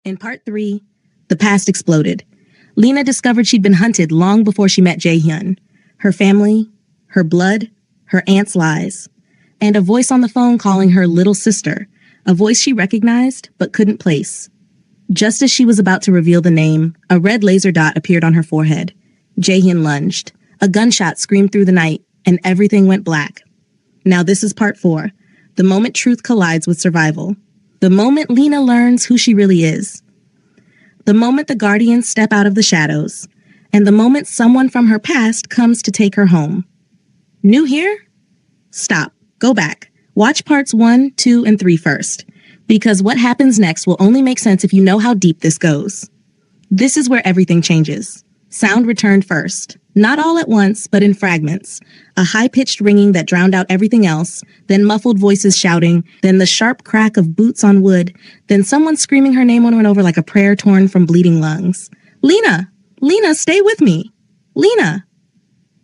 In part 3, the past exploded. Lena discovered she'd been hunted long before she met Jae-hyun. Her family, her blood, her aunt's lies, and a voice on the phone calling her little sister, a voice she recognized but couldn't place. Just as she was about to reveal the name, a red laser dot appeared on her forehead. Jae-hyun lunged. A gunshot screamed through the night, and everything went black. Now this is part 4, the moment truth collides with survival. The moment Lena learns who she really is. The moment the Guardians step out of the shadows. And the moment someone from her past comes to take her home. New here? Stop. Go back. Watch parts 1, 2, and 3 first. Because what happens next will only make sense if you know how deep this goes. This is where everything changes. Sound returned first. Not all at once, but in fragments. A high-pitched ringing that drowned out everything else, then muffled voices shouting, then the sharp crack of boots on wood, then someone screaming her name over and over like a prayer torn from bleeding lungs. Lena! Lena, stay with me! Lena!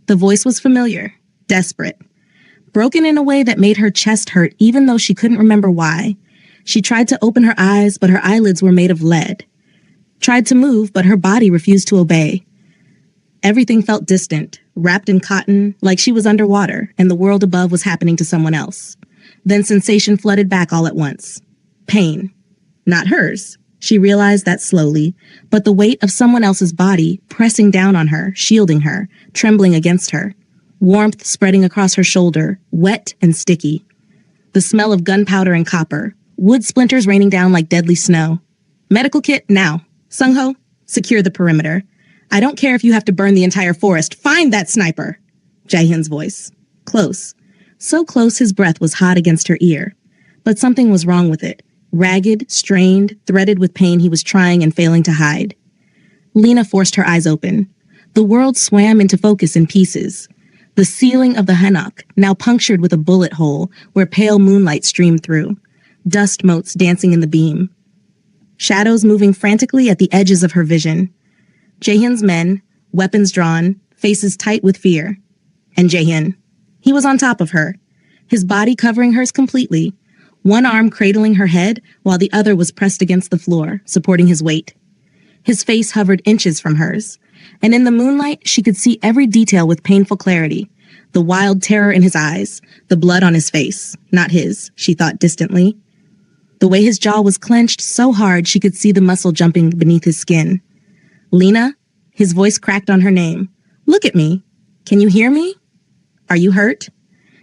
The voice was familiar, desperate. Broken in a way that made her chest hurt even though she couldn't remember why. She tried to open her eyes, but her eyelids were made of lead. Tried to move, but her body refused to obey. Everything felt distant, wrapped in cotton, like she was underwater, and the world above was happening to someone else. Then sensation flooded back all at once. Pain. Not hers. She realized that slowly, but the weight of someone else's body pressing down on her, shielding her, trembling against her. Warmth spreading across her shoulder, wet and sticky. The smell of gunpowder and copper. Wood splinters raining down like deadly snow. Medical kit, now. Sung-ho, secure the perimeter. I don't care if you have to burn the entire forest. Find that sniper! Jae-hyun's voice. Close. So close his breath was hot against her ear. But something was wrong with it. Ragged, strained, threaded with pain he was trying and failing to hide. Lena forced her eyes open. The world swam into focus in pieces. The ceiling of the hanok, now punctured with a bullet hole where pale moonlight streamed through. Dust motes dancing in the beam. Shadows moving frantically at the edges of her vision. Jae-hyun's men, weapons drawn, faces tight with fear. And Jae-hyun. He was on top of her, his body covering hers completely, one arm cradling her head while the other was pressed against the floor, supporting his weight. His face hovered inches from hers, and in the moonlight she could see every detail with painful clarity. The wild terror in his eyes, the blood on his face, not his, she thought distantly. The way his jaw was clenched so hard she could see the muscle jumping beneath his skin. Lena? His voice cracked on her name. Look at me. Can you hear me? Are you hurt?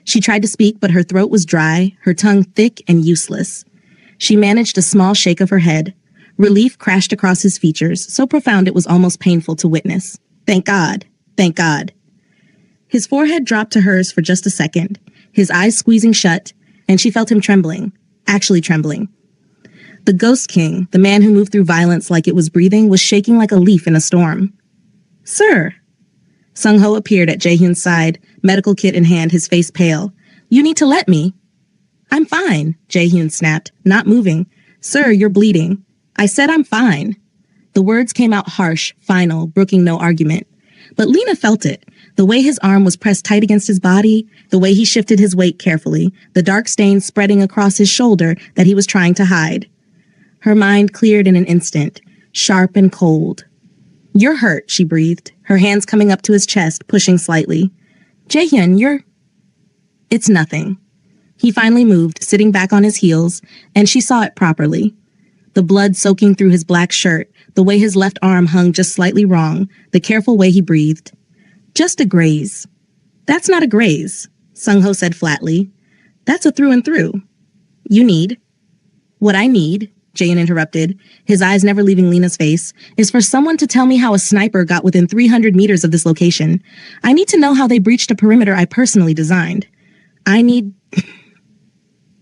She tried to speak, but her throat was dry, her tongue thick and useless. She managed a small shake of her head. Relief crashed across his features, so profound it was almost painful to witness. Thank God. Thank God. His forehead dropped to hers for just a second, his eyes squeezing shut, and she felt him trembling, actually trembling. The Ghost King, the man who moved through violence like it was breathing, was shaking like a leaf in a storm. Sir. Sung-ho appeared at Jae-hyun's side, medical kit in hand, his face pale. You need to let me. I'm fine, Jae-hyun snapped, not moving. Sir, you're bleeding. I said I'm fine. The words came out harsh, final, brooking no argument. But Lena felt it. The way his arm was pressed tight against his body, the way he shifted his weight carefully, the dark stain spreading across his shoulder that he was trying to hide. Her mind cleared in an instant, sharp and cold. You're hurt, she breathed, her hands coming up to his chest, pushing slightly. Jae-hyun, you're... It's nothing. He finally moved, sitting back on his heels, and she saw it properly. The blood soaking through his black shirt, the way his left arm hung just slightly wrong, the careful way he breathed. Just a graze. That's not a graze, Sung-ho said flatly. That's a through and through. You need... What I need, Jae-hyun interrupted, his eyes never leaving Lena's face, is for someone to tell me how a sniper got within 300 meters of this location. I need to know how they breached a perimeter I personally designed. I need...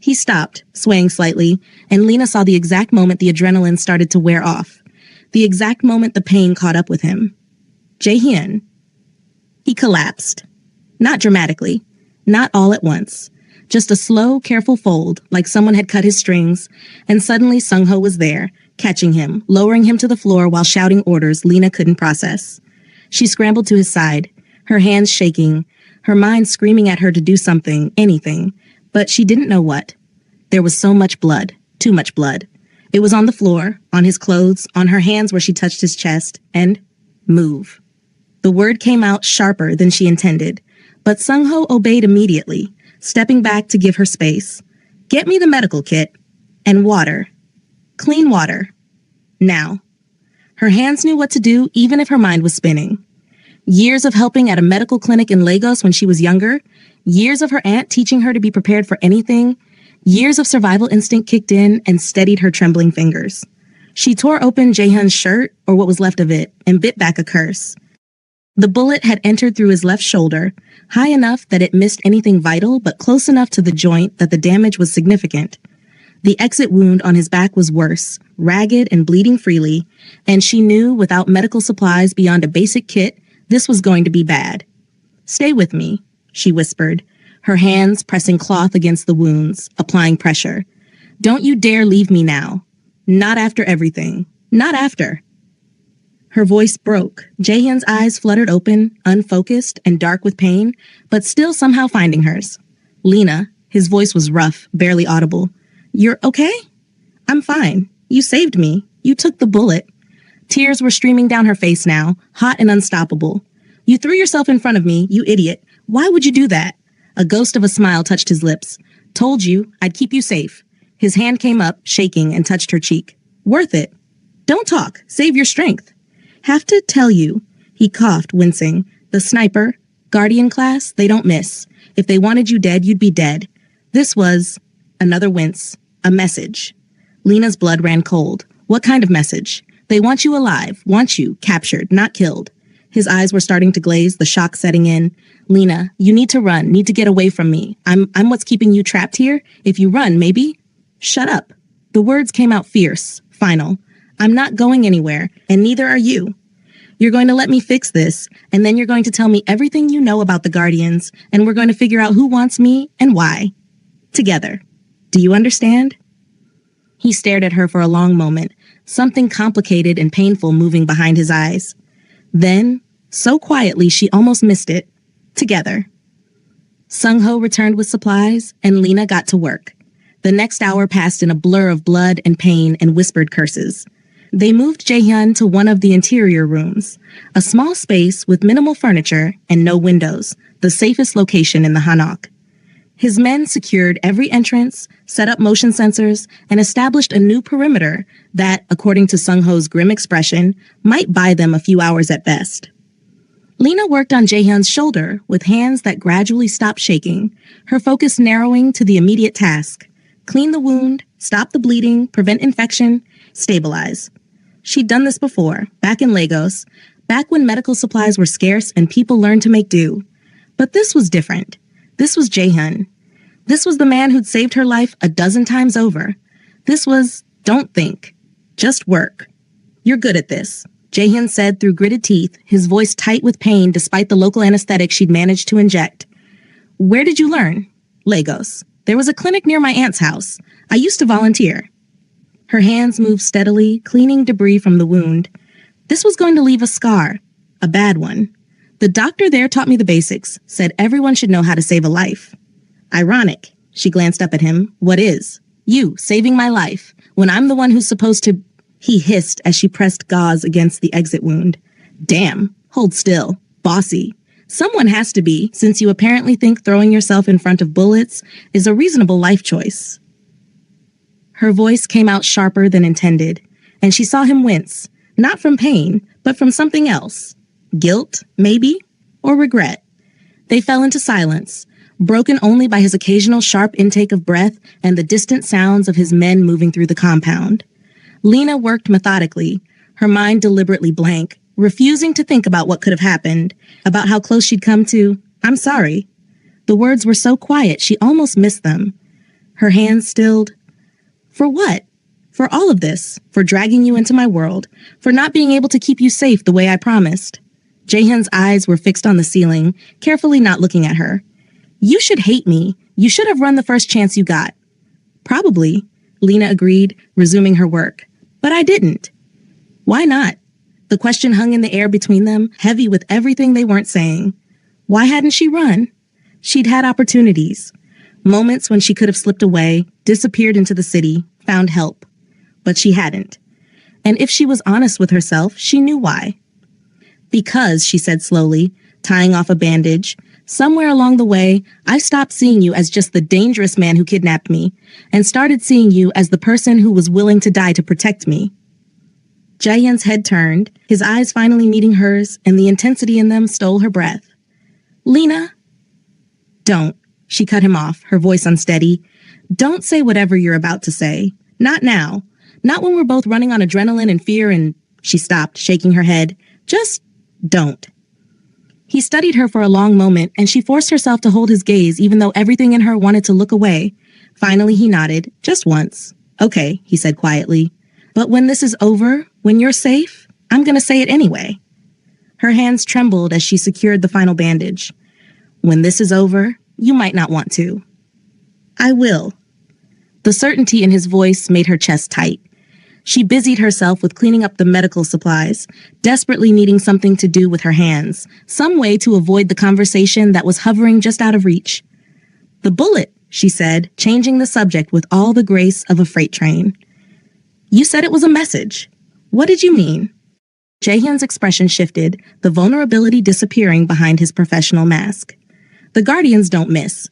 He stopped, swaying slightly, and Lena saw the exact moment the adrenaline started to wear off. The exact moment the pain caught up with him. Jae-hyun. He collapsed. Not dramatically. Not all at once. Just a slow, careful fold, like someone had cut his strings, and suddenly Sung-ho was there, catching him, lowering him to the floor while shouting orders Lena couldn't process. She scrambled to his side, her hands shaking, her mind screaming at her to do something, anything, but she didn't know what. There was so much blood, too much blood. It was on the floor, on his clothes, on her hands where she touched his chest, and move. The word came out sharper than she intended, but Sung-ho obeyed immediately, stepping back to give her space. Get me the medical kit. And water. Clean water. Now. Her hands knew what to do even if her mind was spinning. Years of helping at a medical clinic in Lagos when she was younger, years of her aunt teaching her to be prepared for anything, years of survival instinct kicked in and steadied her trembling fingers. She tore open Jaehyun's shirt, or what was left of it, and bit back a curse. The bullet had entered through his left shoulder, high enough that it missed anything vital, but close enough to the joint that the damage was significant. The exit wound on his back was worse, ragged and bleeding freely, and she knew without medical supplies beyond a basic kit, this was going to be bad. Stay with me, she whispered, her hands pressing cloth against the wounds, applying pressure. Don't you dare leave me now. Not after everything. Not after. Her voice broke. Jaehyun's eyes fluttered open, unfocused and dark with pain, but still somehow finding hers. Lena, his voice was rough, barely audible. You're okay? I'm fine. You saved me. You took the bullet. Tears were streaming down her face now, hot and unstoppable. You threw yourself in front of me, you idiot. Why would you do that? A ghost of a smile touched his lips. Told you, I'd keep you safe. His hand came up, shaking, and touched her cheek. Worth it. Don't talk. Save your strength. Have to tell you, he coughed, wincing. The sniper, guardian class, they don't miss. If they wanted you dead, you'd be dead. This was, another wince, a message. Lena's blood ran cold. What kind of message? They want you alive, want you, captured, not killed. His eyes were starting to glaze, the shock setting in. Lena, you need to run, need to get away from me. I'm what's keeping you trapped here. If you run, maybe. Shut up. The words came out fierce, final. I'm not going anywhere, and neither are you. You're going to let me fix this, and then you're going to tell me everything you know about the Guardians, and we're going to figure out who wants me and why. Together. Do you understand? He stared at her for a long moment, something complicated and painful moving behind his eyes. Then, so quietly she almost missed it, together. Sung-ho returned with supplies, and Lena got to work. The next hour passed in a blur of blood and pain and whispered curses. They moved Jaehyun to one of the interior rooms, a small space with minimal furniture and no windows, the safest location in the Hanok. His men secured every entrance, set up motion sensors, and established a new perimeter that, according to Sung-ho's grim expression, might buy them a few hours at best. Lena worked on Jaehyun's shoulder with hands that gradually stopped shaking, her focus narrowing to the immediate task. Clean the wound, stop the bleeding, prevent infection, stabilize. She'd done this before, back in Lagos, back when medical supplies were scarce and people learned to make do. But this was different. This was Jaehyun. This was the man who'd saved her life a dozen times over. This was, don't think, just work. You're good at this, Jaehyun said through gritted teeth, his voice tight with pain despite the local anesthetic she'd managed to inject. Where did you learn? Lagos. There was a clinic near my aunt's house. I used to volunteer. Her hands moved steadily, cleaning debris from the wound. This was going to leave a scar, a bad one. The doctor there taught me the basics, said everyone should know how to save a life. Ironic. She glanced up at him. What is? You, saving my life, when I'm the one who's supposed to... He hissed as she pressed gauze against the exit wound. Damn. Hold still. Bossy. Someone has to be, since you apparently think throwing yourself in front of bullets is a reasonable life choice. Her voice came out sharper than intended, and she saw him wince, not from pain, but from something else. Guilt, maybe, or regret. They fell into silence, broken only by his occasional sharp intake of breath and the distant sounds of his men moving through the compound. Lena worked methodically, her mind deliberately blank, refusing to think about what could have happened, about how close she'd come to, I'm sorry. The words were so quiet she almost missed them. Her hands stilled. For what? For all of this, for dragging you into my world, for not being able to keep you safe the way I promised. Jaehyun's eyes were fixed on the ceiling, carefully not looking at her. You should hate me. You should have run the first chance you got. Probably, Lena agreed, resuming her work. But I didn't. Why not? The question hung in the air between them, heavy with everything they weren't saying. Why hadn't she run? She'd had opportunities. Moments when she could have slipped away, disappeared into the city, found help. but she hadn't. And if she was honest with herself, she knew why. Because, she said slowly, tying off a bandage, somewhere along the way, I stopped seeing you as just the dangerous man who kidnapped me, and started seeing you as the person who was willing to die to protect me. Jaehyun's head turned, his eyes finally meeting hers, and the intensity in them stole her breath. Lena? Don't. She cut him off, her voice unsteady. Don't say whatever you're about to say. Not now. Not when we're both running on adrenaline and fear and... She stopped, shaking her head. Just don't. He studied her for a long moment, and she forced herself to hold his gaze even though everything in her wanted to look away. Finally, he nodded, just once. Okay, he said quietly. But when this is over, when you're safe, I'm gonna say it anyway. Her hands trembled as she secured the final bandage. When this is over, you might not want to. I will. The certainty in his voice made her chest tight. She busied herself with cleaning up the medical supplies, desperately needing something to do with her hands, some way to avoid the conversation that was hovering just out of reach. The bullet, she said, changing the subject with all the grace of a freight train. You said it was a message. What did you mean? Jaehyun's expression shifted, the vulnerability disappearing behind his professional mask. The Guardians don't miss.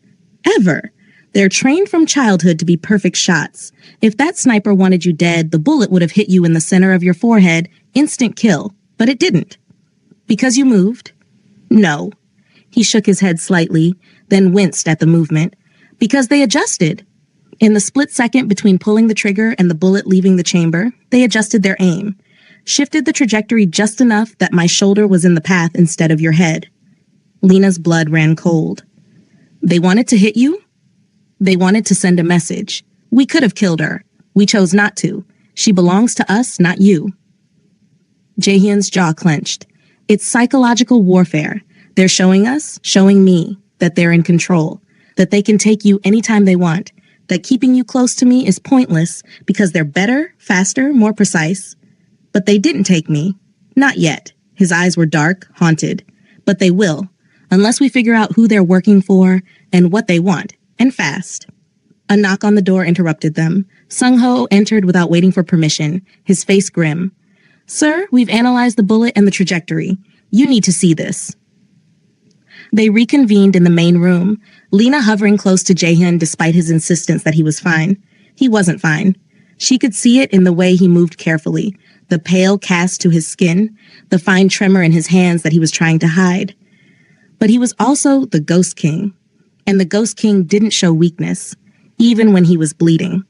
Ever. They're trained from childhood to be perfect shots. If that sniper wanted you dead, the bullet would have hit you in the center of your forehead, instant kill. But it didn't. Because you moved? No. He shook his head slightly, then winced at the movement. Because they adjusted. In the split second between pulling the trigger and the bullet leaving the chamber, they adjusted their aim. Shifted the trajectory just enough that my shoulder was in the path instead of your head. Lena's blood ran cold. They wanted to hit you? They wanted to send a message. We could have killed her. We chose not to. She belongs to us, not you. Jaehyun's jaw clenched. It's psychological warfare. They're showing us, showing me, that they're in control, that they can take you anytime they want, that keeping you close to me is pointless because they're better, faster, more precise. But they didn't take me. Not yet. His eyes were dark, haunted. But they will, unless we figure out who they're working for and what they want, and fast. A knock on the door interrupted them. Sung-ho entered without waiting for permission, his face grim. Sir, we've analyzed the bullet and the trajectory. You need to see this. They reconvened in the main room, Lena hovering close to Jaehyun despite his insistence that he was fine. He wasn't fine. She could see it in the way he moved carefully, the pale cast to his skin, the fine tremor in his hands that he was trying to hide. But he was also the Ghost King, and the Ghost King didn't show weakness, even when he was bleeding.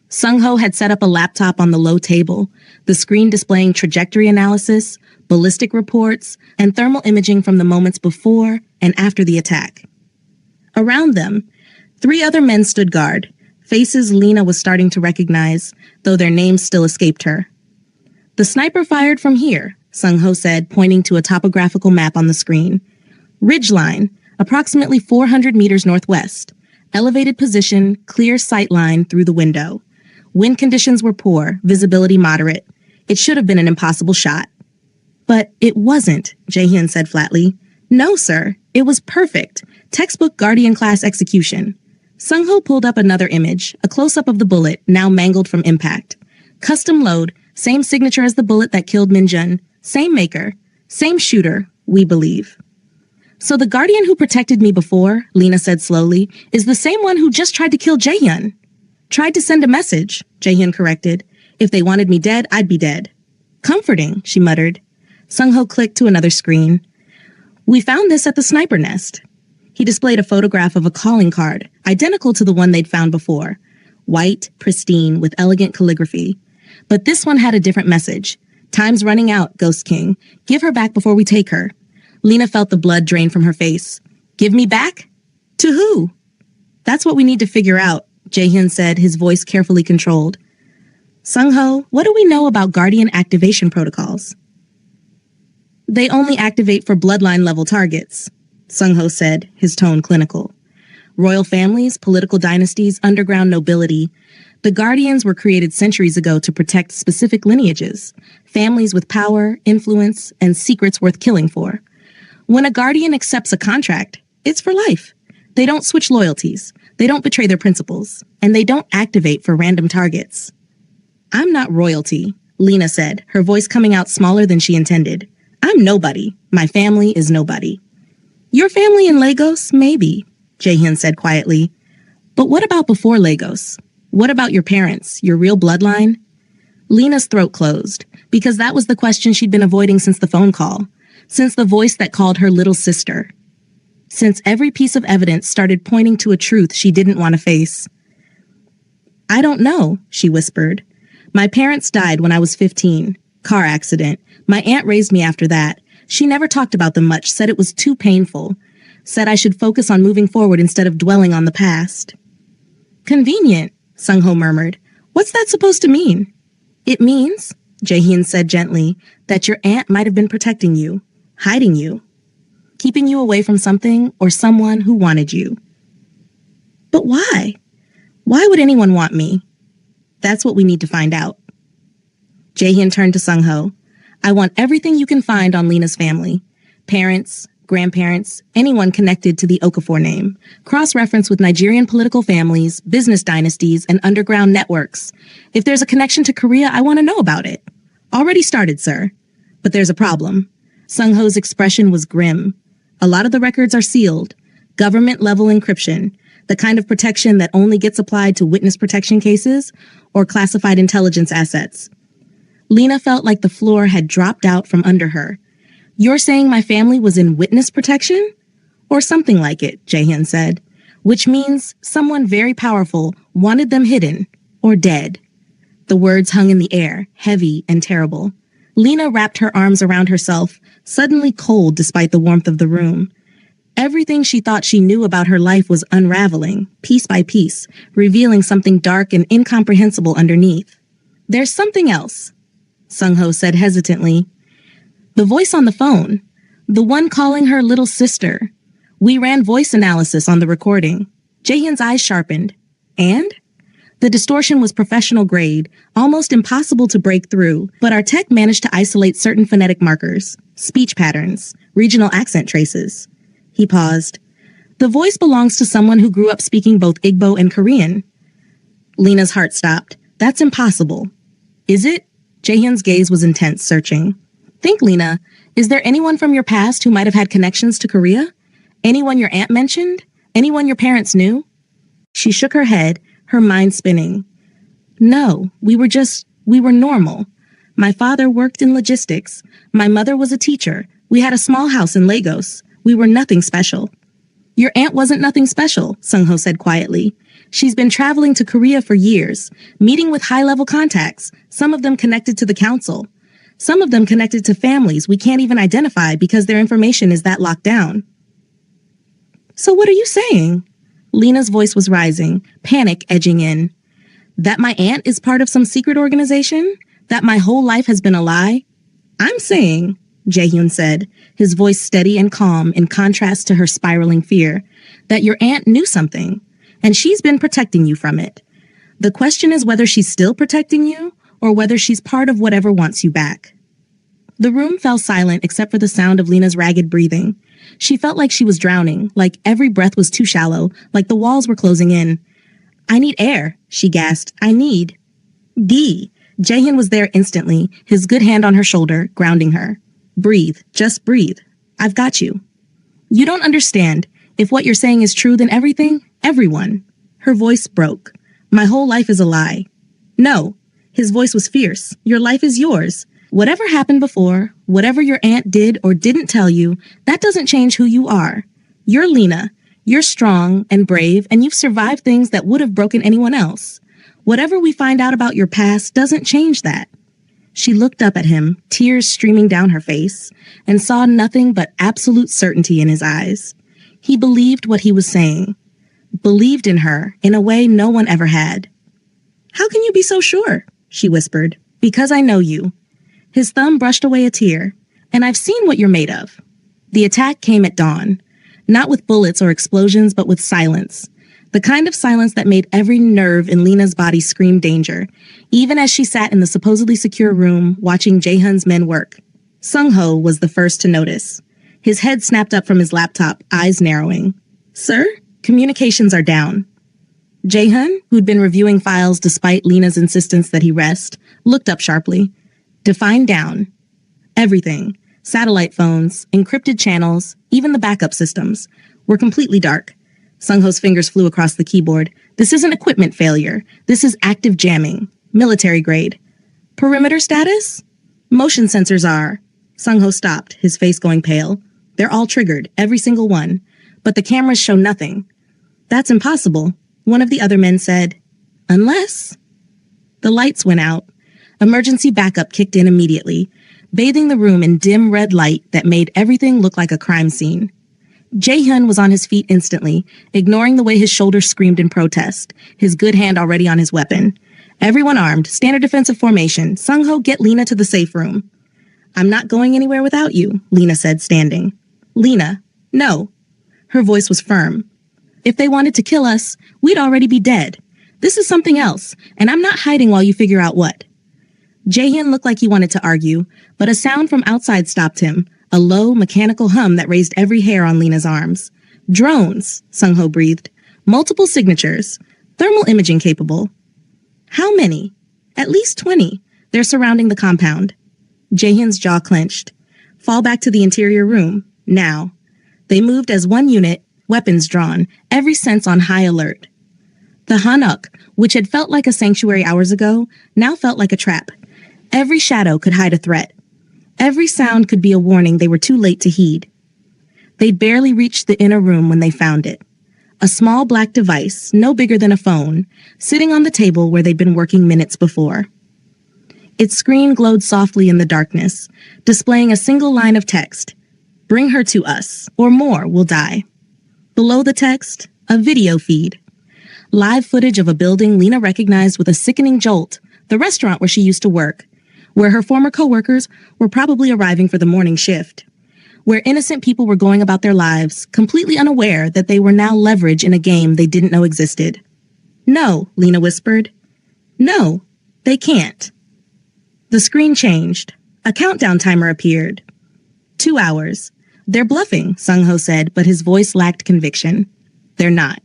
Sung-ho had set up a laptop on the low table, the screen displaying trajectory analysis, ballistic reports, and thermal imaging from the moments before and after the attack. Around them, 3 other men stood guard, faces Lena was starting to recognize, though their names still escaped her. The sniper fired from here, Sung-ho said, pointing to a topographical map on the screen. Ridgeline, approximately 400 meters northwest. Elevated position, clear sight line through the window. Wind conditions were poor, visibility moderate. It should have been an impossible shot. But it wasn't, Jaehyun said flatly. No, sir. It was perfect. Textbook Guardian-class execution. Sung-ho pulled up another image, a close-up of the bullet, now mangled from impact. Custom load, same signature as the bullet that killed Min-jun. Same maker. Same shooter, we believe. So the Guardian who protected me before, Lena said slowly, is the same one who just tried to kill Jaehyun. Tried to send a message, Jaehyun corrected. If they wanted me dead, I'd be dead. Comforting, she muttered. Sung-ho clicked to another screen. We found this at the sniper nest. He displayed a photograph of a calling card, identical to the one they'd found before. White, pristine, with elegant calligraphy. But this one had a different message. Time's running out, Ghost King. Give her back before we take her. Lena felt the blood drain from her face. Give me back? To who? That's what we need to figure out, Jaehyun said, his voice carefully controlled. Sung-ho, what do we know about Guardian activation protocols? They only activate for bloodline-level targets, Sung-ho said, his tone clinical. Royal families, political dynasties, underground nobility. The Guardians were created centuries ago to protect specific lineages, families with power, influence, and secrets worth killing for. When a Guardian accepts a contract, it's for life. They don't switch loyalties, they don't betray their principles, and they don't activate for random targets. I'm not royalty, Lena said, her voice coming out smaller than she intended. I'm nobody. My family is nobody. Your family in Lagos? Maybe, Jaehyun said quietly. But what about before Lagos? What about your parents, your real bloodline? Lena's throat closed, because that was the question she'd been avoiding since the phone call, since the voice that called her little sister, since every piece of evidence started pointing to a truth she didn't want to face. I don't know, she whispered. My parents died when I was 15. Car accident. My aunt raised me after that. She never talked about them much, said it was too painful, said I should focus on moving forward instead of dwelling on the past. Convenient, Sung-ho murmured. What's that supposed to mean? It means, Jaehyun said gently, that your aunt might have been protecting you, hiding you, keeping you away from something or someone who wanted you. But why? Why would anyone want me? That's what we need to find out. Jaehyun turned to Sung-ho. I want everything you can find on Lena's family. Parents, grandparents, anyone connected to the Okafor name. Cross-reference with Nigerian political families, business dynasties, and underground networks. If there's a connection to Korea, I want to know about it. Already started, sir. But there's a problem. Sung-ho's expression was grim. A lot of the records are sealed. Government-level encryption. The kind of protection that only gets applied to witness protection cases or classified intelligence assets. Lena felt like the floor had dropped out from under her. You're saying my family was in witness protection? Or something like it, Jaehyun said, which means someone very powerful wanted them hidden or dead. The words hung in the air, heavy and terrible. Lena wrapped her arms around herself, suddenly cold despite the warmth of the room. Everything she thought she knew about her life was unraveling, piece by piece, revealing something dark and incomprehensible underneath. There's something else, Sung-ho said hesitantly. The voice on the phone, the one calling her little sister. We ran voice analysis on the recording. Jaehyun's eyes sharpened. And? The distortion was professional grade, almost impossible to break through, but our tech managed to isolate certain phonetic markers, speech patterns, regional accent traces. He paused. The voice belongs to someone who grew up speaking both Igbo and Korean. Lena's heart stopped. That's impossible. Is it? Jaehyun's gaze was intense, searching. Think, Lena, is there anyone from your past who might have had connections to Korea? Anyone your aunt mentioned? Anyone your parents knew? She shook her head, her mind spinning. No, we were normal. My father worked in logistics. My mother was a teacher. We had a small house in Lagos. We were nothing special. Your aunt wasn't nothing special, Sung-ho said quietly. She's been traveling to Korea for years, meeting with high-level contacts, some of them connected to the council. Some of them connected to families we can't even identify because their information is that locked down. So what are you saying? Lena's voice was rising, panic edging in. That my aunt is part of some secret organization? That my whole life has been a lie? I'm saying, Jaehyun said, his voice steady and calm in contrast to her spiraling fear, that your aunt knew something, and she's been protecting you from it. The question is whether she's still protecting you, or whether she's part of whatever wants you back. The room fell silent except for the sound of Lena's ragged breathing. She felt like she was drowning, like every breath was too shallow, like the walls were closing in. I need air, she gasped. I need. D. Jaehyun was there instantly, his good hand on her shoulder, grounding her. Breathe. Just breathe. I've got you. You don't understand. If what you're saying is true, then everyone. Her voice broke. My whole life is a lie. No. His voice was fierce. Your life is yours. Whatever happened before, whatever your aunt did or didn't tell you, that doesn't change who you are. You're Lena. You're strong and brave, and you've survived things that would have broken anyone else. Whatever we find out about your past doesn't change that. She looked up at him, tears streaming down her face, and saw nothing but absolute certainty in his eyes. He believed what he was saying. Believed in her in a way no one ever had. How can you be so sure? She whispered. Because I know you. His thumb brushed away a tear. And I've seen what you're made of. The attack came at dawn. Not with bullets or explosions, but with silence. The kind of silence that made every nerve in Lena's body scream danger, even as she sat in the supposedly secure room watching Jaehyun's men work. Sung-ho was the first to notice. His head snapped up from his laptop, eyes narrowing. Sir, communications are down. Jae-hyun, who'd been reviewing files despite Lena's insistence that he rest, looked up sharply. Define down. Everything. Satellite phones, encrypted channels, even the backup systems, were completely dark. Sung-ho's fingers flew across the keyboard. This isn't equipment failure. This is active jamming. Military grade. Perimeter status? Motion sensors are. Sung-ho stopped, his face going pale. They're all triggered, every single one. But the cameras show nothing. That's impossible, one of the other men said. Unless... The lights went out. Emergency backup kicked in immediately, bathing the room in dim red light that made everything look like a crime scene. Jae-hyun was on his feet instantly, ignoring the way his shoulders screamed in protest, his good hand already on his weapon. Everyone armed, standard defensive formation. Sung-ho, get Lena to the safe room. I'm not going anywhere without you, Lena said, standing. Lena, no. Her voice was firm. If they wanted to kill us, we'd already be dead. This is something else, and I'm not hiding while you figure out what. Jae-hyun looked like he wanted to argue, but a sound from outside stopped him, a low, mechanical hum that raised every hair on Lena's arms. Drones, Sung-ho breathed. Multiple signatures. Thermal imaging capable. How many? At least 20. They're surrounding the compound. Jae-hyun's jaw clenched. Fall back to the interior room. Now. They moved as one unit, weapons drawn, every sense on high alert. The Hanok, which had felt like a sanctuary hours ago, now felt like a trap. Every shadow could hide a threat. Every sound could be a warning they were too late to heed. They'd barely reached the inner room when they found it. A small black device, no bigger than a phone, sitting on the table where they'd been working minutes before. Its screen glowed softly in the darkness, displaying a single line of text. Bring her to us, or more will die. Below the text, a video feed. Live footage of a building Lena recognized with a sickening jolt, the restaurant where she used to work, where her former co-workers were probably arriving for the morning shift, where innocent people were going about their lives, completely unaware that they were now leverage in a game they didn't know existed. No, Lena whispered. No, they can't. The screen changed. A countdown timer appeared. 2 hours. They're bluffing, Sung-ho said, but his voice lacked conviction. They're not.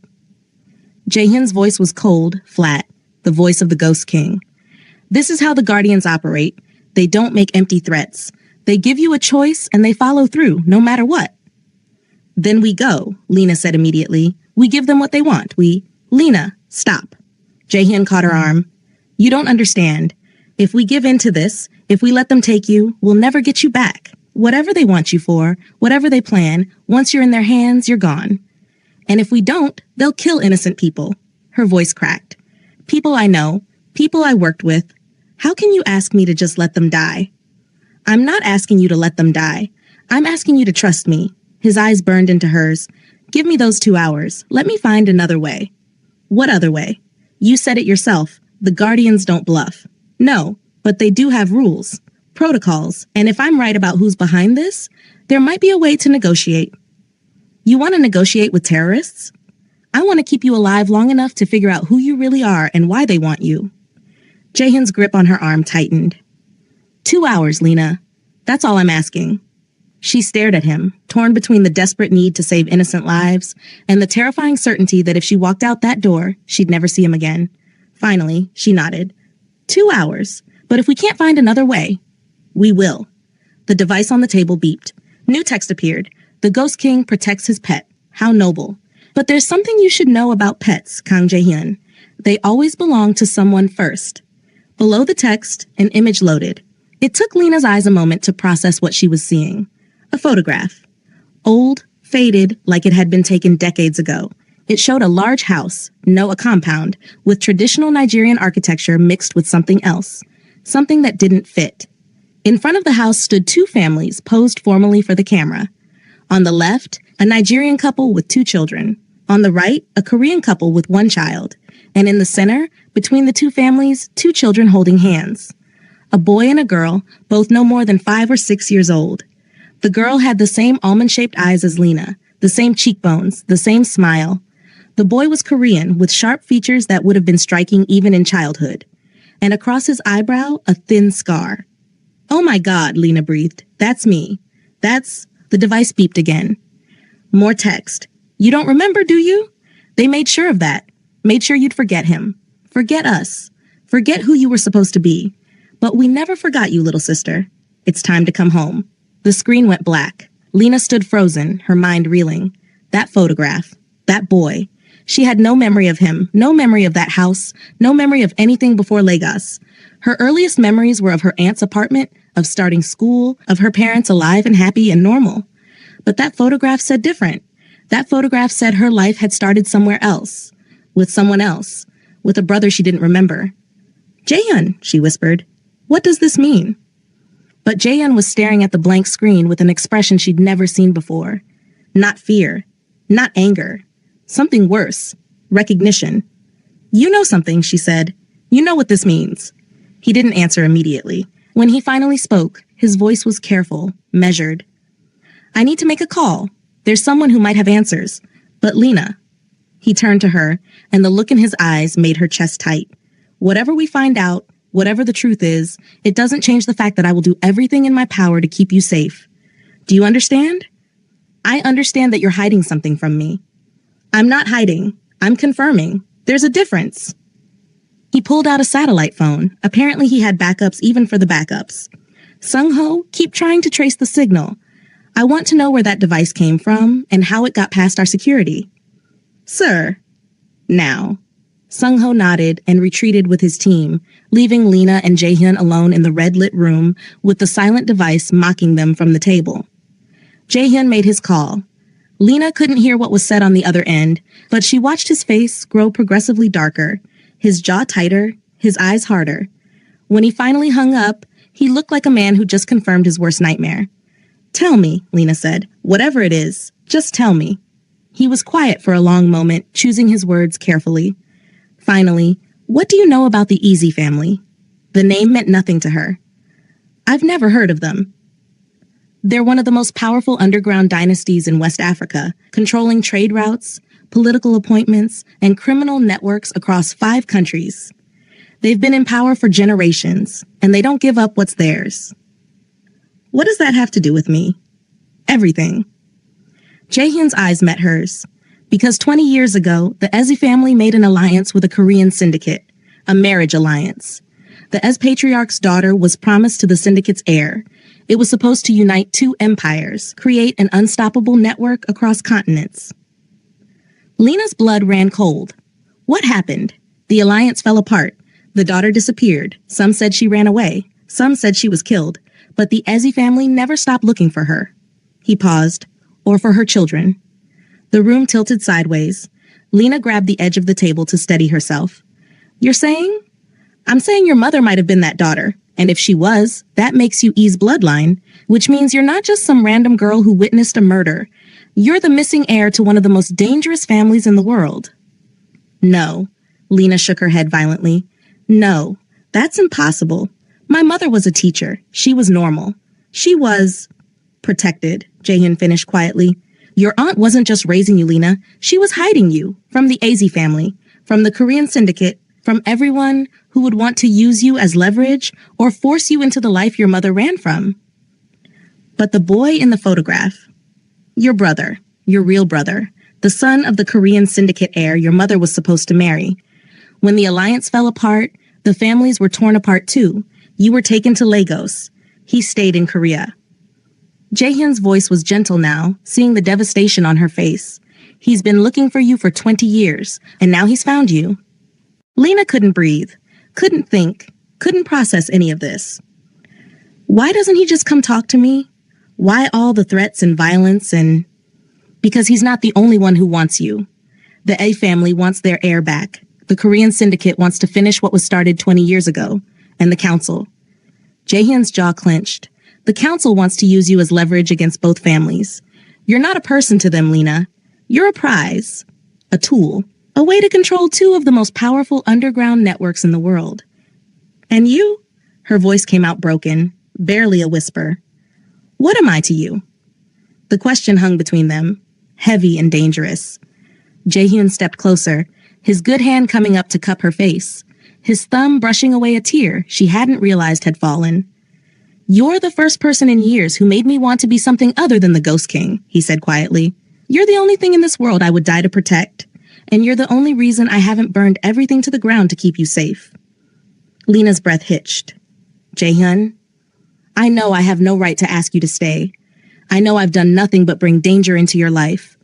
Jae-hyun's voice was cold, flat, the voice of the Ghost King. This is how the Guardians operate. They don't make empty threats. They give you a choice and they follow through, no matter what. Then we go, Lena said immediately. We give them what they want. Lena, stop. Jae-hyun caught her arm. You don't understand. If we give in to this, if we let them take you, we'll never get you back. Whatever they want you for, whatever they plan, once you're in their hands, you're gone. And if we don't, they'll kill innocent people. Her voice cracked. People I know, people I worked with. How can you ask me to just let them die? I'm not asking you to let them die. I'm asking you to trust me. His eyes burned into hers. Give me those 2 hours. Let me find another way. What other way? You said it yourself. The Guardians don't bluff. No, but they do have rules, protocols, and if I'm right about who's behind this, there might be a way to negotiate. You want to negotiate with terrorists? I want to keep you alive long enough to figure out who you really are and why they want you. Jae-hyun's grip on her arm tightened. 2 hours, Lena. That's all I'm asking. She stared at him, torn between the desperate need to save innocent lives and the terrifying certainty that if she walked out that door, she'd never see him again. Finally, she nodded. 2 hours. But if we can't find another way, we will. The device on the table beeped. New text appeared. The Ghost King protects his pet. How noble. But there's something you should know about pets, Kang Jae-hyun. They always belong to someone first. Below the text, an image loaded. It took Lena's eyes a moment to process what she was seeing. A photograph. Old, faded, like it had been taken decades ago. It showed a large house, no, a compound, with traditional Nigerian architecture mixed with something else. Something that didn't fit. In front of the house stood 2 families posed formally for the camera. On the left, a Nigerian couple with 2 children. On the right, a Korean couple with 1 child. And in the center, between the 2 families, 2 children holding hands. A boy and a girl, both no more than 5 or 6 years old. The girl had the same almond-shaped eyes as Lena, the same cheekbones, the same smile. The boy was Korean, with sharp features that would have been striking even in childhood. And across his eyebrow, a thin scar. Oh my God, Lena breathed. That's me. The device beeped again. More text. You don't remember, do you? They made sure of that. Made sure you'd forget him. Forget us. Forget who you were supposed to be. But we never forgot you, little sister. It's time to come home. The screen went black. Lena stood frozen, her mind reeling. That photograph. That boy. She had no memory of him, no memory of that house, no memory of anything before Lagos. Her earliest memories were of her aunt's apartment, of starting school, of her parents alive and happy and normal. But that photograph said different. That photograph said her life had started somewhere else, with someone else, with a brother she didn't remember. "Jaehyun," she whispered, "what does this mean?" But Jaehyun was staring at the blank screen with an expression she'd never seen before. Not fear, not anger. Something worse. Recognition. "You know something," she said. "You know what this means." He didn't answer immediately. When he finally spoke, his voice was careful, measured. "I need to make a call. There's someone who might have answers. But Lena." He turned to her, and the look in his eyes made her chest tight. "Whatever we find out, whatever the truth is, it doesn't change the fact that I will do everything in my power to keep you safe. Do you understand? I understand that you're hiding something from me. I'm not hiding. I'm confirming. There's a difference." He pulled out a satellite phone. Apparently he had backups even for the backups. "Sung-ho, keep trying to trace the signal. I want to know where that device came from and how it got past our security." "Sir." "Now." Sung-ho nodded and retreated with his team, leaving Lena and Jaehyun alone in the red-lit room with the silent device mocking them from the table. Jaehyun made his call. Lena couldn't hear what was said on the other end, but she watched his face grow progressively darker, his jaw tighter, his eyes harder. When he finally hung up, he looked like a man who just confirmed his worst nightmare. "Tell me," Lena said. "Whatever it is, just tell me." He was quiet for a long moment, choosing his words carefully. Finally, "What do you know about the Easy family?" The name meant nothing to her. "I've never heard of them." They're one of the most powerful underground dynasties in West Africa, controlling trade routes, political appointments, and criminal networks across 5 countries. They've been in power for generations, and they don't give up what's theirs. What does that have to do with me? Everything. Jaehyun's eyes met hers. Because 20 years ago, the Eze family made an alliance with a Korean syndicate, a marriage alliance. The Eze patriarch's daughter was promised to the syndicate's heir. It was supposed to unite 2 empires, create an unstoppable network across continents. Lena's blood ran cold. What happened? The alliance fell apart. The daughter disappeared. Some said she ran away. Some said she was killed. But the Eze family never stopped looking for her. He paused. Or for her children. The room tilted sideways. Lena grabbed the edge of the table to steady herself. "You're saying?" "I'm saying your mother might have been that daughter. And if she was, that makes you E's bloodline, which means you're not just some random girl who witnessed a murder. You're the missing heir to one of the most dangerous families in the world." "No." Lena shook her head violently. "No, that's impossible. My mother was a teacher. She was normal. She was protected," Jaehyun finished quietly. "Your aunt wasn't just raising you, Lena. She was hiding you from the Eze family, from the Korean syndicate, from everyone who would want to use you as leverage or force you into the life your mother ran from." "But the boy in the photograph, your brother, your real brother, the son of the Korean syndicate heir your mother was supposed to marry. When the alliance fell apart, the families were torn apart too. You were taken to Lagos. He stayed in Korea." Jaehyun's voice was gentle now, seeing the devastation on her face. "He's been looking for you for 20 years, and now he's found you." Lena couldn't breathe, couldn't think, couldn't process any of this. Why doesn't he just come talk to me? Why all the threats and violence and... Because he's not the only one who wants you. The A family wants their heir back. The Korean syndicate wants to finish what was started 20 years ago. And the council. Jaehyun's jaw clenched. The council wants to use you as leverage against both families. You're not a person to them, Lena. You're a prize. A tool. A way to control 2 of the most powerful underground networks in the world. And you? Her voice came out broken, barely a whisper. What am I to you? The question hung between them, heavy and dangerous. Jaehyun stepped closer, his good hand coming up to cup her face, his thumb brushing away a tear she hadn't realized had fallen. You're the first person in years who made me want to be something other than the Ghost King, he said quietly. You're the only thing in this world I would die to protect. And you're the only reason I haven't burned everything to the ground to keep you safe. Lena's breath hitched. Jaehyun, I know I have no right to ask you to stay. I know I've done nothing but bring danger into your life.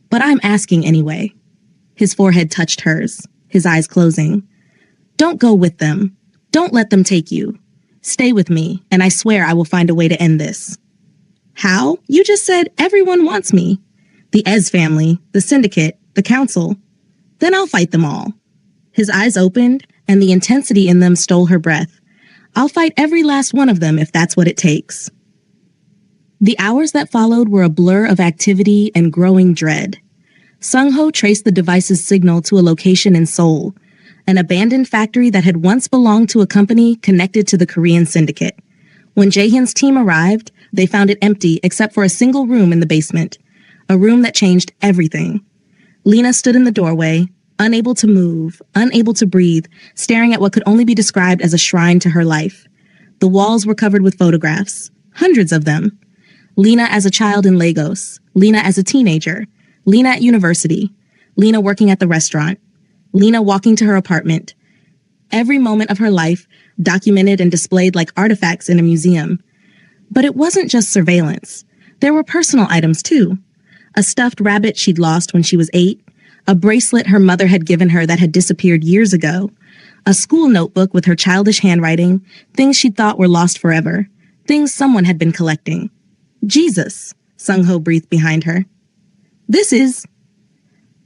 But I'm asking anyway. His forehead touched hers, his eyes closing. Don't go with them. Don't let them take you. Stay with me, and I swear I will find a way to end this. How? You just said everyone wants me. The Ez family, the syndicate, the council. Then I'll fight them all. His eyes opened, and the intensity in them stole her breath. I'll fight every last one of them if that's what it takes. The hours that followed were a blur of activity and growing dread. Sung-ho traced the device's signal to a location in Seoul, an abandoned factory that had once belonged to a company connected to the Korean syndicate. When Jaehyun's team arrived, they found it empty except for a single room in the basement, a room that changed everything. Lena stood in the doorway, unable to move, unable to breathe, staring at what could only be described as a shrine to her life. The walls were covered with photographs, hundreds of them. Lena as a child in Lagos, Lena as a teenager, Lena at university, Lena working at the restaurant, Lena walking to her apartment. Every moment of her life documented and displayed like artifacts in a museum. But it wasn't just surveillance. There were personal items too. A stuffed rabbit she'd lost when she was 8, a bracelet her mother had given her that had disappeared years ago, a school notebook with her childish handwriting, things she'd thought were lost forever, things someone had been collecting. Jesus, Sung-ho breathed behind her. This is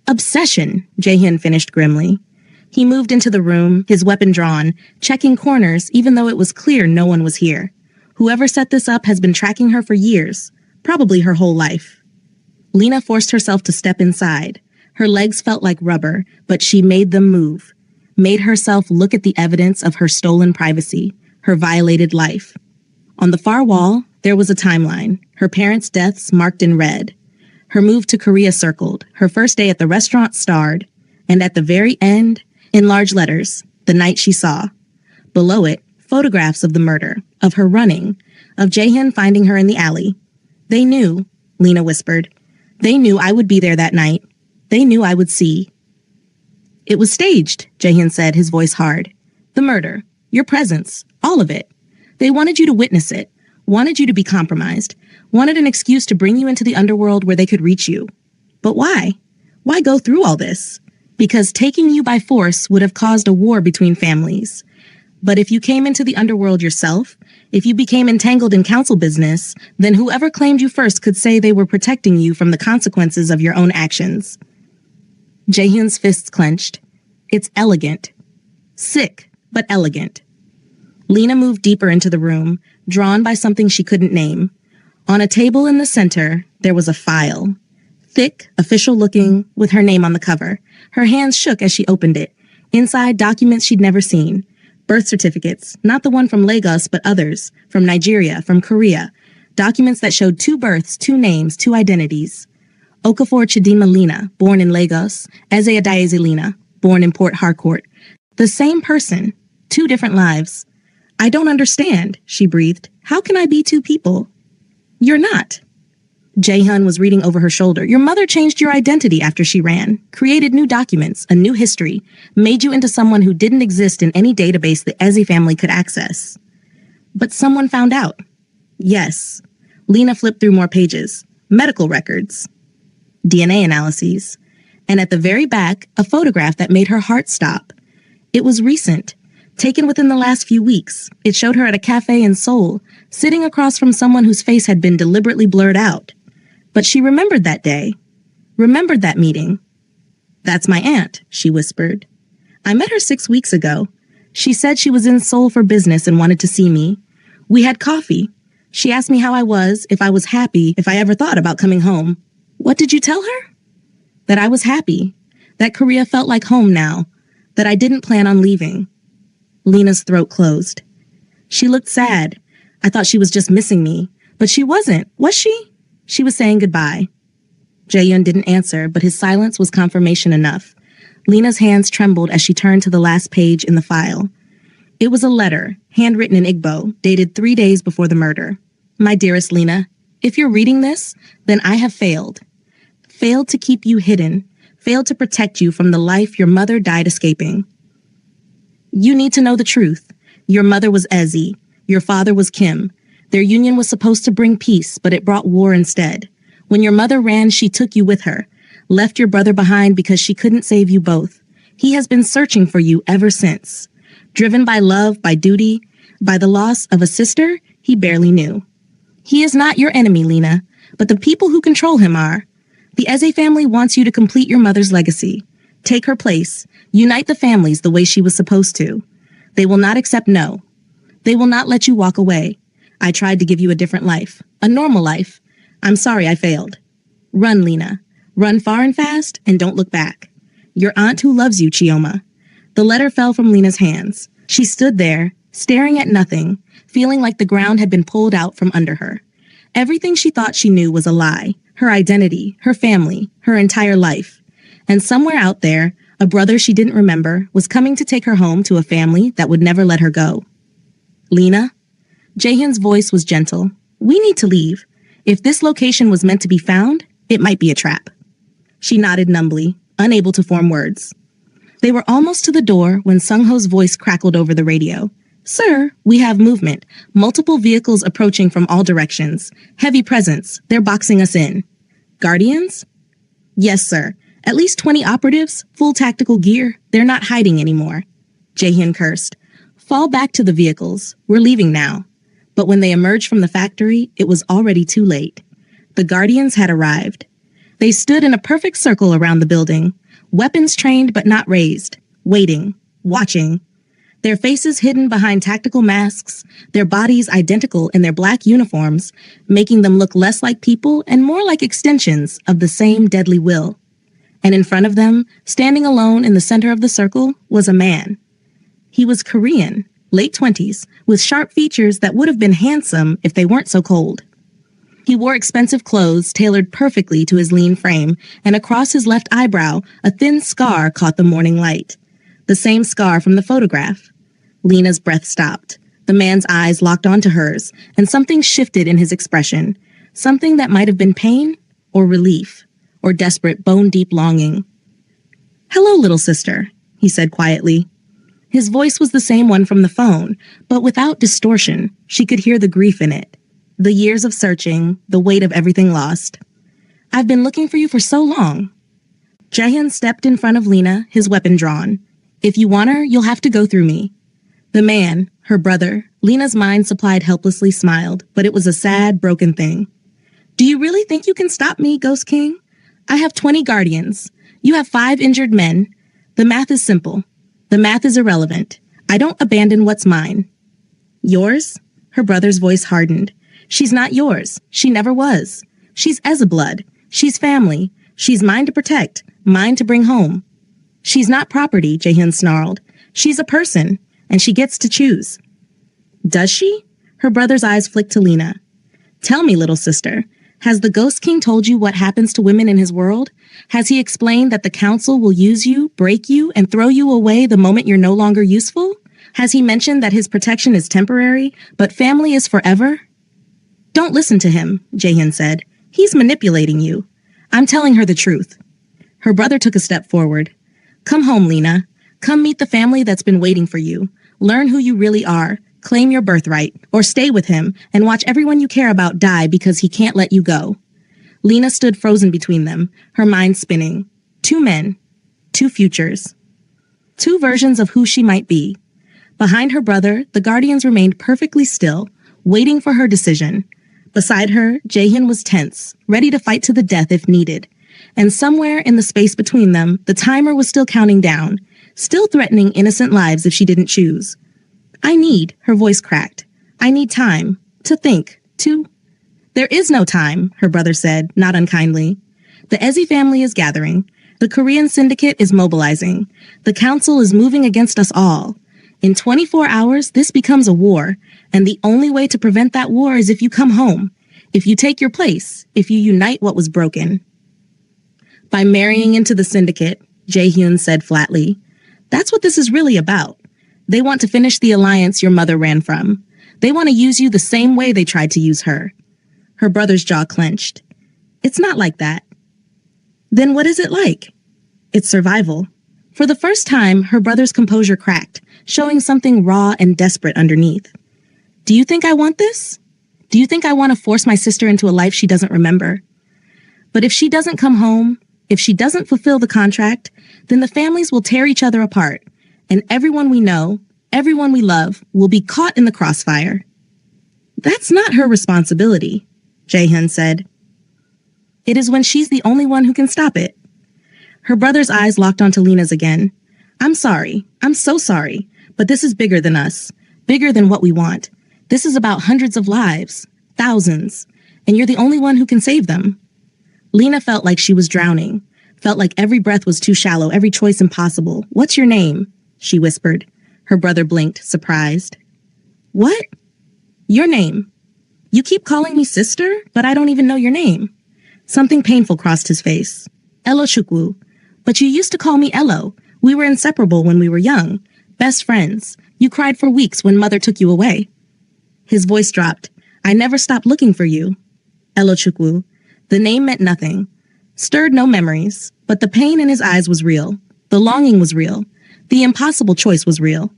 obsession, Jaehyun finished grimly. He moved into the room, his weapon drawn, checking corners even though it was clear no one was here. Whoever set this up has been tracking her for years, probably her whole life. Lena forced herself to step inside. Her legs felt like rubber, but she made them move, made herself look at the evidence of her stolen privacy, her violated life. On the far wall, there was a timeline, her parents' deaths marked in red. Her move to Korea circled, her first day at the restaurant starred, and at the very end, in large letters, the night she saw. Below it, photographs of the murder, of her running, of Jaehyun finding her in the alley. They knew, Lena whispered. They knew I would be there that night. They knew I would see. It was staged, Jaehyun said, his voice hard. The murder, your presence, all of it. They wanted you to witness it, wanted you to be compromised, wanted an excuse to bring you into the underworld where they could reach you. But why? Why go through all this? Because taking you by force would have caused a war between families. But if you came into the underworld yourself, if you became entangled in council business, then whoever claimed you first could say they were protecting you from the consequences of your own actions. Jaehyun's fists clenched. It's elegant. Sick, but elegant. Lena moved deeper into the room, drawn by something she couldn't name. On a table in the center, there was a file. Thick, official-looking, with her name on the cover. Her hands shook as she opened it. Inside, documents she'd never seen. Birth certificates, not the one from Lagos, but others, from Nigeria, from Korea. Documents that showed 2 births, 2 names, 2 identities. Okafor Chidinma Lena, born in Lagos. Eze Adaize Lena, born in Port Harcourt. The same person, 2 different lives. I don't understand, she breathed. How can I be 2 people? You're not. Jaehyun was reading over her shoulder. Your mother changed your identity after she ran, created new documents, a new history, made you into someone who didn't exist in any database the Eze family could access. But someone found out. Yes. Lena flipped through more pages. Medical records. DNA analyses. And at the very back, a photograph that made her heart stop. It was recent. Taken within the last few weeks. It showed her at a cafe in Seoul, sitting across from someone whose face had been deliberately blurred out. But she remembered that day. Remembered that meeting. That's my aunt, she whispered. I met her 6 weeks ago. She said she was in Seoul for business and wanted to see me. We had coffee. She asked me how I was, if I was happy, if I ever thought about coming home. What did you tell her? That I was happy. That Korea felt like home now. That I didn't plan on leaving. Lena's throat closed. She looked sad. I thought she was just missing me. But she wasn't, was she? She was saying goodbye. Jaehyun didn't answer, but his silence was confirmation enough. Lena's hands trembled as she turned to the last page in the file. It was a letter, handwritten in Igbo, dated 3 days before the murder. My dearest Lena, if you're reading this, then I have failed. Failed to keep you hidden. failed to protect you from the life your mother died escaping. You need to know the truth. Your mother was Ezzy. Your father was Kim. Their union was supposed to bring peace, but it brought war instead. When your mother ran, she took you with her, left your brother behind because she couldn't save you both. He has been searching for you ever since. Driven by love, by duty, by the loss of a sister he barely knew. He is not your enemy, Lena, but the people who control him are. The Eze family wants you to complete your mother's legacy. Take her place. Unite the families the way she was supposed to. They will not accept no. They will not let you walk away. I tried to give you a different life, a normal life. I'm sorry I failed. Run, Lena. Run far and fast, and don't look back. Your aunt who loves you, Chioma. The letter fell from Lena's hands. She stood there, staring at nothing, feeling like the ground had been pulled out from under her. Everything she thought she knew was a lie. Her identity, her family, her entire life. And somewhere out there, a brother she didn't remember was coming to take her home to a family that would never let her go. Lena? Jaehyun's voice was gentle. We need to leave. If this location was meant to be found, it might be a trap. She nodded numbly, unable to form words. They were almost to the door when Sung-ho's voice crackled over the radio. Sir, we have movement. Multiple vehicles approaching from all directions. Heavy presence. They're boxing us in. Guardians? Yes, sir. At least 20 operatives, full tactical gear. They're not hiding anymore. Jaehyun cursed. Fall back to the vehicles. We're leaving now. But when they emerged from the factory, it was already too late. The Guardians had arrived. They stood in a perfect circle around the building, weapons trained but not raised, waiting, watching. Their faces hidden behind tactical masks, their bodies identical in their black uniforms, making them look less like people and more like extensions of the same deadly will. And in front of them, standing alone in the center of the circle, was a man. He was Korean, late 20s, with sharp features that would have been handsome if they weren't so cold. He wore expensive clothes tailored perfectly to his lean frame, and across his left eyebrow, a thin scar caught the morning light. The same scar from the photograph. Lena's breath stopped. The man's eyes locked onto hers, and something shifted in his expression. Something that might have been pain, or relief, or desperate bone-deep longing. Hello, little sister, he said quietly. His voice was the same one from the phone, but without distortion. She could hear the grief in it. The years of searching, the weight of everything lost. I've been looking for you for so long. Jaehyun stepped in front of Lena, his weapon drawn. If you want her, you'll have to go through me. The man, her brother, Lena's mind supplied helplessly smiled, but it was a sad, broken thing. Do you really think you can stop me, Ghost King? I have 20 guardians. You have 5 injured men. The math is simple. The math is irrelevant. I don't abandon what's mine. Yours? Her brother's voice hardened. She's not yours. She never was. She's Ezeblood. She's family. She's mine to protect, mine to bring home. She's not property, Jaehyun snarled. She's a person, and she gets to choose. Does she? Her brother's eyes flicked to Lena. Tell me, little sister, has the Ghost King told you what happens to women in his world? Has he explained that the council will use you, break you, and throw you away the moment you're no longer useful? Has he mentioned that his protection is temporary, but family is forever? Don't listen to him, Jaehyun said. He's manipulating you. I'm telling her the truth. Her brother took a step forward. Come home, Lena. Come meet the family that's been waiting for you. Learn who you really are. Claim your birthright. Or stay with him and watch everyone you care about die because he can't let you go. Lena stood frozen between them, her mind spinning. 2 men. 2 futures. 2 versions of who she might be. Behind her brother, the Guardians remained perfectly still, waiting for her decision. Beside her, Jaehyun was tense, ready to fight to the death if needed. And somewhere in the space between them, the timer was still counting down, still threatening innocent lives if she didn't choose. Her voice cracked. I need time. To think. There is no time, her brother said, not unkindly. The Eze family is gathering. The Korean syndicate is mobilizing. The council is moving against us all. In 24 hours, this becomes a war, and the only way to prevent that war is if you come home, if you take your place, if you unite what was broken. By marrying into the syndicate, Jaehyun said flatly, that's what this is really about. They want to finish the alliance your mother ran from. They want to use you the same way they tried to use her. Her brother's jaw clenched. It's not like that. Then what is it like? It's survival. For the first time, her brother's composure cracked, showing something raw and desperate underneath. Do you think I want this? Do you think I want to force my sister into a life she doesn't remember? But if she doesn't come home, if she doesn't fulfill the contract, then the families will tear each other apart, and everyone we know, everyone we love, will be caught in the crossfire. That's not her responsibility, Jae-hyun said. It is when she's the only one who can stop it. Her brother's eyes locked onto Lena's again. I'm sorry. I'm so sorry. But this is bigger than us. Bigger than what we want. This is about hundreds of lives. Thousands. And you're the only one who can save them. Lena felt like she was drowning. Felt like every breath was too shallow, every choice impossible. What's your name? She whispered. Her brother blinked, surprised. What? Your name. You keep calling me sister, but I don't even know your name. Something painful crossed his face. Elo Chukwu. But you used to call me Elo. We were inseparable when we were young. Best friends. You cried for weeks when mother took you away. His voice dropped. I never stopped looking for you. Elo Chukwu. The name meant nothing. Stirred no memories. But the pain in his eyes was real. The longing was real. The impossible choice was real.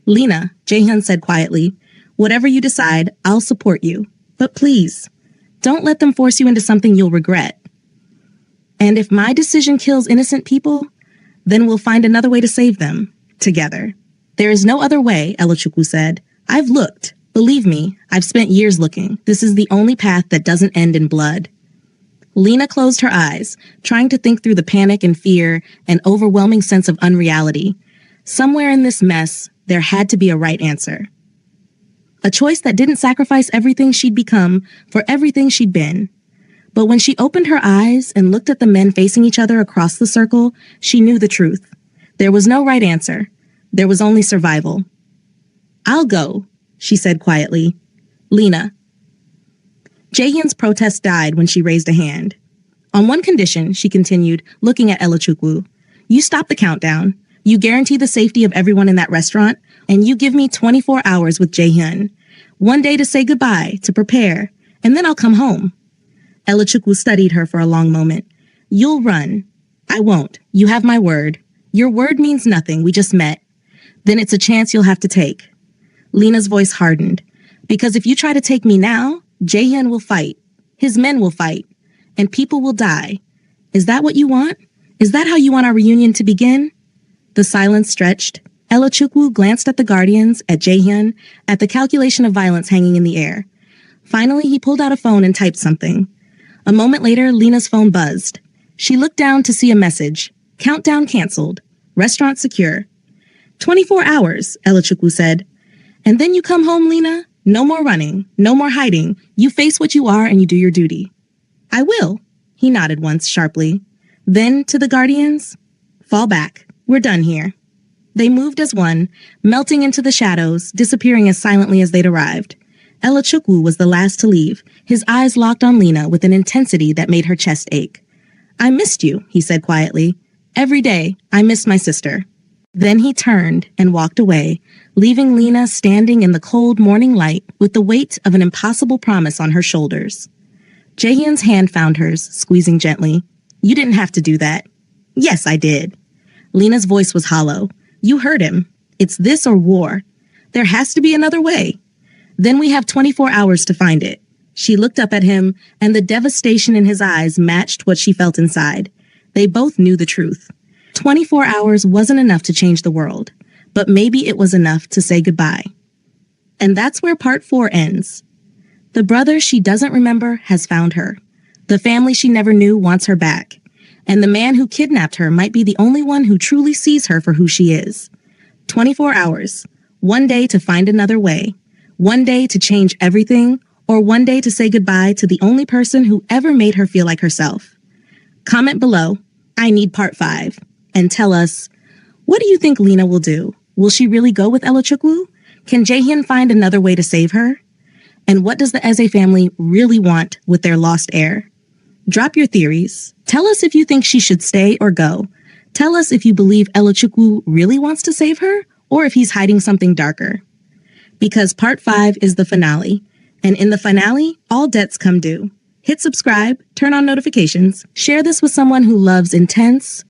Lena, Jae-hyun said quietly, whatever you decide, I'll support you. But please, don't let them force you into something you'll regret. And if my decision kills innocent people, then we'll find another way to save them, together. There is no other way, Elo Chukwu said. I've looked. Believe me, I've spent years looking. This is the only path that doesn't end in blood. Lena closed her eyes, trying to think through the panic and fear and overwhelming sense of unreality. Somewhere in this mess, there had to be a right answer. A choice that didn't sacrifice everything she'd become for everything she'd been. But when she opened her eyes and looked at the men facing each other across the circle, she knew the truth. There was no right answer. There was only survival. I'll go, she said quietly. Lena. Jae-hyun's protest died when she raised a hand. On one condition, she continued, looking at Elo Chukwu. You stop the countdown. You guarantee the safety of everyone in that restaurant, and you give me 24 hours with Jae-hyun. One day to say goodbye, to prepare, and then I'll come home. Elo Chukwu studied her for a long moment. You'll run. I won't. You have my word. Your word means nothing. We just met. Then it's a chance you'll have to take. Lena's voice hardened. Because if you try to take me now, Jae-hyun will fight. His men will fight. And people will die. Is that what you want? Is that how you want our reunion to begin? The silence stretched. Elo Chukwu glanced at the guardians, at Jae-hyun, at the calculation of violence hanging in the air. Finally, he pulled out a phone and typed something. A moment later, Lena's phone buzzed. She looked down to see a message. Countdown canceled. Restaurant secure. 24 hours, Elo Chukwu said. And then you come home, Lena? No more running. No more hiding. You face what you are and you do your duty. I will. He nodded once sharply. Then, to the guardians, fall back. We're done here. They moved as one, melting into the shadows, disappearing as silently as they'd arrived. Elo Chukwu was the last to leave, his eyes locked on Lena with an intensity that made her chest ache. I missed you, he said quietly. Every day, I missed my sister. Then he turned and walked away, leaving Lena standing in the cold morning light with the weight of an impossible promise on her shoulders. Jae-hyun's hand found hers, squeezing gently. You didn't have to do that. Yes, I did. Lena's voice was hollow. You heard him. It's this or war. There has to be another way. Then we have 24 hours to find it. She looked up at him, and the devastation in his eyes matched what she felt inside. They both knew the truth. 24 hours wasn't enough to change the world, but maybe it was enough to say goodbye. And that's where part 4 ends. The brother she doesn't remember has found her. The family she never knew wants her back. And the man who kidnapped her might be the only one who truly sees her for who she is. 24 hours. One day to find another way. One day to change everything, or one day to say goodbye to the only person who ever made her feel like herself. Comment below, I need part 5, and tell us, what do you think Lena will do? Will she really go with Elo Chukwu? Can Jae-hyun find another way to save her? And what does the Eze family really want with their lost heir? Drop your theories. Tell us if you think she should stay or go. Tell us if you believe Elo Chukwu really wants to save her, or if he's hiding something darker. Because part 5 is the finale, and in the finale, all debts come due. Hit subscribe, turn on notifications, share this with someone who loves intense,